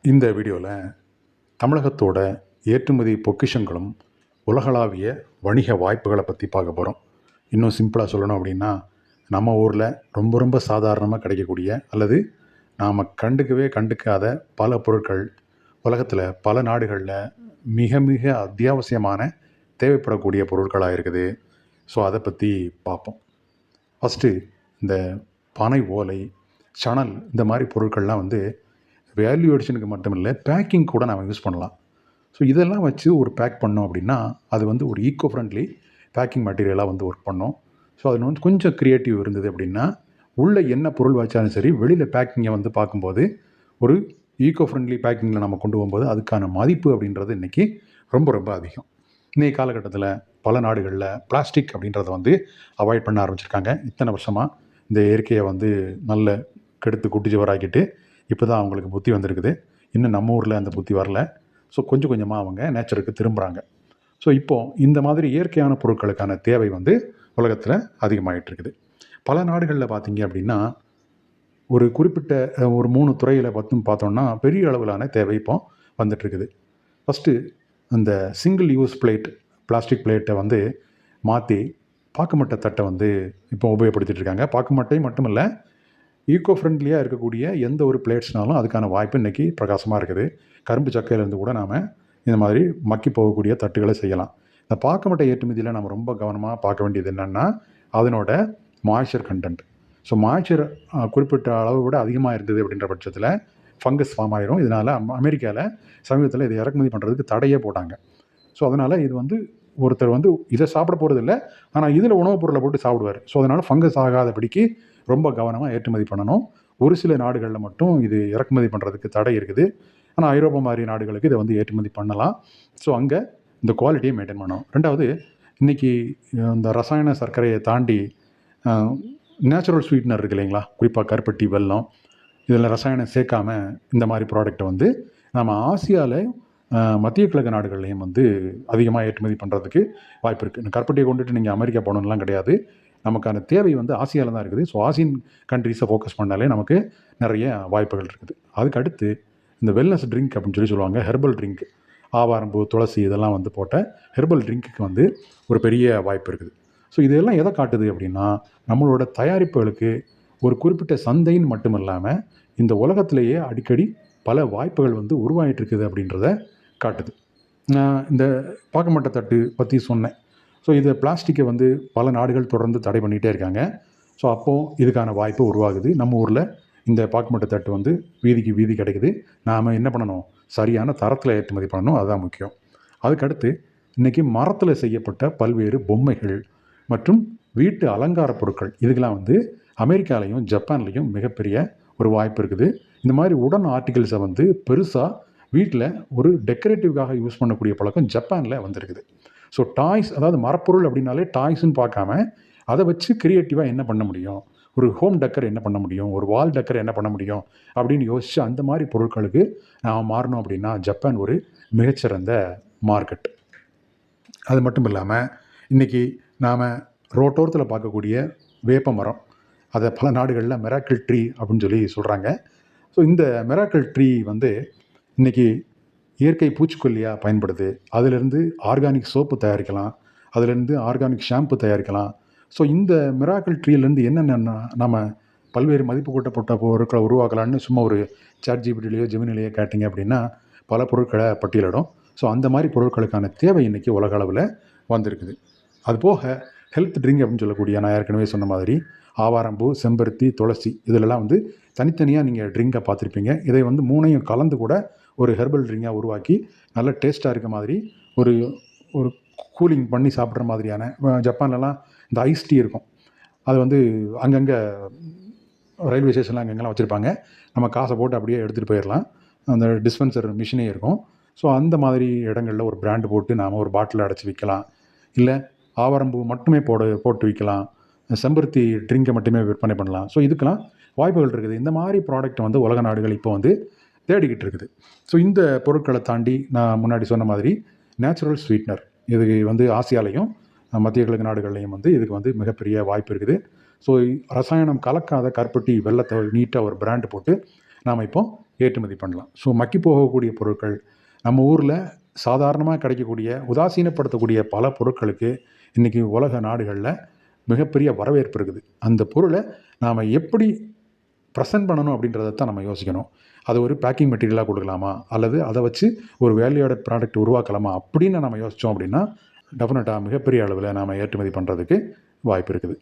இந்த வீடியோவில் தமிழகத்தோட ஏற்றுமதி பொக்கிஷங்களும் உலகளாவிய வணிக வாய்ப்புகளை பற்றி பார்க்க போகிறோம். இன்னும் சிம்பிளாக சொல்லணும் அப்படின்னா, நம்ம ஊரில் ரொம்ப ரொம்ப சாதாரணமாக கிடைக்கக்கூடிய அல்லது நாம் கண்டுக்காத பல பொருட்கள் உலகத்தில் பல நாடுகளில் மிக மிக அத்தியாவசியமான தேவைப்படக்கூடிய பொருட்களாக இருக்குது. ஸோ அதை பற்றி பார்ப்போம். ஃபஸ்ட்டு இந்த பனை ஓலை, சணல் இந்த மாதிரி பொருட்கள்லாம் வேல்யூ அடிஷனுக்கு மட்டும் இல்லை, பேக்கிங் கூட நம்ம யூஸ் பண்ணலாம். ஸோ இதெல்லாம் வச்சு ஒரு பேக் பண்ணோம் அப்படின்னா அது ஒரு ஈக்கோ ஃப்ரெண்ட்லி பேக்கிங் மெட்டீரியலாக ஒர்க் பண்ணோம். ஸோ அதில் கொஞ்சம் க்ரியேட்டிவ் இருந்தது அப்படின்னா, உள்ளே என்ன பொருள் வச்சாலும் சரி, வெளியில் பேக்கிங்கை பார்க்கும்போது ஒரு ஈக்கோ ஃப்ரெண்ட்லி பேக்கிங்கில் நம்ம கொண்டு போகும்போது அதுக்கான மதிப்பு அப்படின்றது இன்றைக்கி ரொம்ப ரொம்ப அதிகம். இன்றைய காலகட்டத்தில் பல நாடுகளில் பிளாஸ்டிக் அப்படின்றத அவாய்ட் பண்ண ஆரம்பிச்சிருக்காங்க. இத்தனை வருஷமாக இந்த இயற்கையை நல்ல கெடுத்து குட்டிச்சுவராக்கிட்டு இப்போ தான் அவங்களுக்கு புத்தி வந்திருக்குது. இன்னும் நம்ம ஊரில் அந்த புத்தி வரல. ஸோ கொஞ்சம் கொஞ்சமாக அவங்க நேச்சருக்கு திரும்புகிறாங்க. ஸோ இப்போது இந்த மாதிரி இயற்கையான பொருட்களுக்கான தேவை உலகத்தில் அதிகமாகிட்டு இருக்குது. பல நாடுகளில் பார்த்திங்க அப்படின்னா ஒரு குறிப்பிட்ட ஒரு 3 துறையில் பார்த்தோம்னா பெரிய அளவிலான தேவை இப்போ வந்துட்டுருக்குது. ஃபஸ்ட்டு அந்த சிங்கிள் யூஸ் பிளாஸ்டிக் பிளேட்டை மாற்றி பாக்குமட்டை தட்டை இப்போ உபயோகப்படுத்திட்டு இருக்காங்க. பாக்குமட்டை மட்டும் இல்லை, ஈக்கோ ஃப்ரெண்ட்லியாக இருக்கக்கூடிய எந்த ஒரு பிளேட்ஸ்னாலும் அதுக்கான வாய்ப்பு இன்றைக்கி பிரகாசமாக இருக்குது. கரும்பு சக்கையிலேருந்து கூட நாம் இந்த மாதிரி மக்கி போகக்கூடிய தட்டுகளை செய்யலாம். இந்த பாக்குமட்டை ஏற்றுமதியில் நம்ம ரொம்ப கவனமாக பார்க்க வேண்டியது என்னென்னா அதனோட மாய்ச்சர் கண்டென்ட். ஸோ மாய்ச்சர் குறிப்பிட்ட அளவை விட அதிகமாக இருந்தது அப்படின்ற பட்சத்தில் ஃபங்கஸ் ஃபார்ம் ஆயிரும். இதனால் அமெரிக்காவில் சமீபத்தில் இதை இறக்குமதி பண்ணுறதுக்கு தடையே போட்டாங்க. ஸோ அதனால் இது ஒருத்தர் இதை சாப்பிட போகிறது இல்லை, ஆனால் இதில் உணவுப் பொருளை போட்டு சாப்பிடுவார். ஸோ அதனால் ஃபங்கஸ் ஆகாதபடிக்கு ரொம்ப கவனமாக ஏற்றுமதி பண்ணணும். ஒரு சில நாடுகளில் மட்டும் இது இறக்குமதி பண்ணுறதுக்கு தடை இருக்குது. ஆனால் ஐரோப்பா மாதிரி நாடுகளுக்கு இதை ஏற்றுமதி பண்ணலாம். ஸோ அங்கே இந்த குவாலிட்டியை மெயின்டைன் பண்ணணும். ரெண்டாவது, இன்றைக்கி இந்த ரசாயன சர்க்கரையை தாண்டி நேச்சுரல் ஸ்வீட்னர் இருக்குது இல்லைங்களா, குறிப்பாக கருப்பட்டி, வெல்லம், இதில் ரசாயனம் சேர்க்காமல் இந்த மாதிரி ப்ராடக்டை நம்ம ஆசியாவில் மத்திய கிழக்கு நாடுகள்லையும் அதிகமாக ஏற்றுமதி பண்ணுறதுக்கு வாய்ப்பு இருக்குது. கருப்பட்டியை கொண்டுட்டு நீங்கள் அமெரிக்கா போகணுன்னுலாம் கிடையாது. நமக்கான தேவை ஆசியாவில் தான் இருக்குது. ஸோ ஆசியன் கண்ட்ரீஸை ஃபோக்கஸ் பண்ணாலே நமக்கு நிறைய வாய்ப்புகள் இருக்குது. அதுக்கு அடுத்து இந்த வெல்னஸ் ட்ரிங்க் அப்படின்னு சொல்லுவாங்க, ஹெர்பல் ட்ரிங்க், ஆவாரம்பூ, துளசி இதெல்லாம் போட்ட ஹெர்பல் ட்ரிங்க்குக்கு ஒரு பெரிய வாய்ப்பு இருக்குது. ஸோ இதெல்லாம் எதை காட்டுது அப்படின்னா, நம்மளோட தயாரிப்புகளுக்கு ஒரு குறிப்பிட்ட சந்தைன்னு மட்டும் இல்லாமல் இந்த உலகத்திலேயே அடிக்கடி பல வாய்ப்புகள் உருவாகிட்டு இருக்குது அப்படின்றத காட்டுது. நான் இந்த பாக்குமட்டை தட்டு பற்றி சொன்னேன். ஸோ இது பிளாஸ்டிக்கை பல நாடுகள் தொடர்ந்து தடை பண்ணிகிட்டே இருக்காங்க. ஸோ அப்போது இதுக்கான வாய்ப்பு உருவாகுது. நம்ம ஊரில் இந்த பாக்குமட்டை தட்டு வீதிக்கு வீதி கிடைக்குது. நாம் என்ன பண்ணணும், சரியான தரத்தில் ஏற்றுமதி பண்ணணும், அதுதான் முக்கியம். அதுக்கடுத்து இன்றைக்கி மரத்தில் செய்யப்பட்ட பல்வேறு பொம்மைகள் மற்றும் வீட்டு அலங்கார பொருட்கள் இதுக்கெல்லாம் அமெரிக்காலையும் ஜப்பான்லேயும் மிகப்பெரிய ஒரு வாய்ப்பு இருக்குது. இந்த மாதிரி உடன் ஆர்டிகிள்ஸை பெருசாக வீட்டில் ஒரு டெக்கரேட்டிவ்காக யூஸ் பண்ணக்கூடிய பழக்கம் ஜப்பானில் வந்திருக்குது. ஸோ டாய்ஸ், அதாவது மரப்பொருள் அப்படின்னாலே டாய்ஸ்ன்னு பார்க்காம அதை வச்சு க்ரியேட்டிவாக என்ன பண்ண முடியும், ஒரு ஹோம் டெக்கர் என்ன பண்ண முடியும், ஒரு வால் டெக்கர் என்ன பண்ண முடியும் அப்படின்னு யோசித்து அந்த மாதிரி பொருட்களுக்கு நாம் மாறணும் அப்படின்னா ஜப்பான் ஒரு மிகச்சிறந்த மார்க்கெட். அது மட்டும் இல்லாமல் இன்றைக்கி நாம் ரோட்டோரத்தில் பார்க்கக்கூடிய வேப்ப மரம், அதை பல நாடுகளில் மிராக்கிள் ட்ரீ அப்படின்னு சொல்கிறாங்க. ஸோ இந்த மிராக்கிள் ட்ரீ இன்றைக்கி இயற்கை பூச்சிக்கொல்லியாக பயன்படுது. அதிலிருந்து ஆர்கானிக் சோப்பு தயாரிக்கலாம், அதிலிருந்து ஆர்கானிக் ஷாம்பு தயாரிக்கலாம். ஸோ இந்த மிராக்கிள் ட்ரீலேருந்து என்னென்ன நம்ம பல்வேறு மதிப்பு கூட்டப்பட்ட பொருட்களை உருவாக்கலான்னு சும்மா ஒரு சாட்ஜிபிட்டிலேயோ ஜெமினிலேயோ கேட்டிங்க அப்படின்னா பல பொருட்களை பட்டியலிடும். ஸோ அந்த மாதிரி பொருட்களுக்கான தேவை இன்றைக்கி உலக அளவில் வந்திருக்குது. அதுபோக ஹெல்த் ட்ரிங்க் அப்படின்னு சொல்லக்கூடிய, நான் ஏற்கனவே சொன்ன மாதிரி ஆவாரம்பூ, செம்பருத்தி, துளசி இதிலெல்லாம் தனித்தனியாக நீங்கள் ட்ரிங்கை பார்த்துருப்பீங்க. இதை 3ஐயும் கலந்து கூட ஒரு ஹெர்பல் ட்ரிங்காக உருவாக்கி நல்ல டேஸ்ட்டாக இருக்க மாதிரி ஒரு ஒரு கூலிங் பண்ணி சாப்பிட்ற மாதிரியான, ஜப்பான்லலாம் இந்த ஐஸ் டீ இருக்கும், அது அங்கங்கே ரயில்வே ஸ்டேஷனில் அங்கங்கெல்லாம் வச்சுருப்பாங்க. நம்ம காசை போட்டு அப்படியே எடுத்துகிட்டு போயிடலாம். அந்த டிஸ்பென்சர் மிஷினே இருக்கும். ஸோ அந்த மாதிரி இடங்களில் ஒரு பிராண்டு போட்டு நாம் ஒரு பாட்டில் அடைச்சி விற்கலாம். இல்லை ஆவாரம்பூ மட்டுமே போட்டு விற்கலாம். செம்பருத்தி ட்ரிங்கை மட்டுமே விற்பனை பண்ணலாம். ஸோ இதுக்கெல்லாம் வாய்ப்புகள் இருக்குது. இந்த மாதிரி ப்ராடக்ட் உலக நாடுகள் இப்போ தேடிக்கிட்டு இருக்குது. ஸோ இந்த பொருட்களை தாண்டி நான் முன்னாடி சொன்ன மாதிரி நேச்சுரல் ஸ்வீட்னர், இது ஆசியாலையும் மத்திய கிழக்கு நாடுகள்லையும் இதுக்கு மிகப்பெரிய வாய்ப்பு இருக்குது. ஸோ ரசாயனம் கலக்காத கருப்பட்டி வெல்லத்தை நீட்டாக ஒரு பிராண்டு போட்டு நாம் இப்போ ஏற்றுமதி பண்ணலாம். ஸோ மக்கி போகக்கூடிய பொருட்கள் நம்ம ஊரில் சாதாரணமாக கிடைக்கக்கூடிய உதாசீனப்படுத்தக்கூடிய பல பொருட்களுக்கு இன்றைக்கி உலக நாடுகளில் மிகப்பெரிய வரவேற்பு இருக்குது. அந்த பொருளை நாம் எப்படி ப்ரெசென்ட் பண்ணணும் அப்படின்றத தான் நம்ம யோசிக்கணும். அதை ஒரு பேக்கிங் மெட்டீரியலாக கொடுக்கலாமா, அல்லது அதை வச்சு ஒரு வேல்யூ ஆடட் ப்ராடக்ட் உருவாக்கலாமா அப்படின்னு நம்ம யோசித்தோம் அப்படின்னா டெஃபினட்டாக மிகப்பெரிய அளவில் நாம் ஏற்றுமதி பண்ணுறதுக்கு வாய்ப்பு இருக்குது.